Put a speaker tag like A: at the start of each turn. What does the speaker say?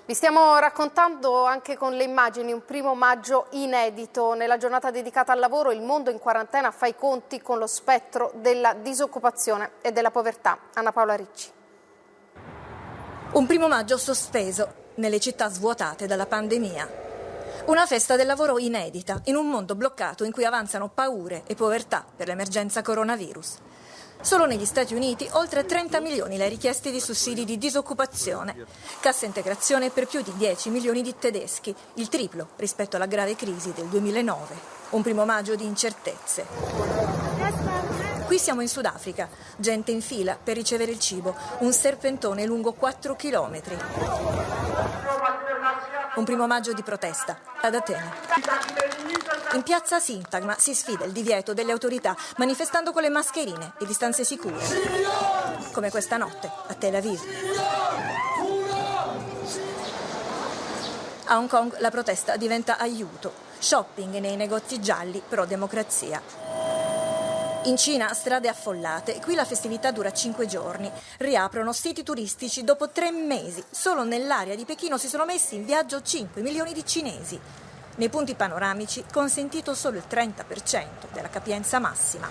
A: Vi stiamo raccontando anche con le immagini un primo maggio inedito. Nella giornata dedicata al lavoro il mondo in quarantena fa i conti con lo spettro della disoccupazione e della povertà. Anna Paola Ricci.
B: Un primo maggio sospeso nelle città svuotate dalla pandemia. Una festa del lavoro inedita in un mondo bloccato in cui avanzano paure e povertà per l'emergenza coronavirus. Solo negli Stati Uniti oltre 30 milioni le richieste di sussidi di disoccupazione. Cassa integrazione per più di 10 milioni di tedeschi, il triplo rispetto alla grave crisi del 2009. Un primo maggio di incertezze. Qui siamo in Sudafrica, gente in fila per ricevere il cibo, un serpentone lungo 4 chilometri. Un primo maggio di protesta ad Atene. In piazza Sintagma si sfida il divieto delle autorità manifestando con le mascherine e distanze sicure. Come questa notte a Tel Aviv. A Hong Kong la protesta diventa aiuto. Shopping nei negozi gialli pro democrazia. In Cina strade affollate, qui la festività dura 5 giorni. Riaprono siti turistici dopo 3 mesi. Solo nell'area di Pechino si sono messi in viaggio 5 milioni di cinesi. Nei punti panoramici consentito solo il 30% della capienza massima.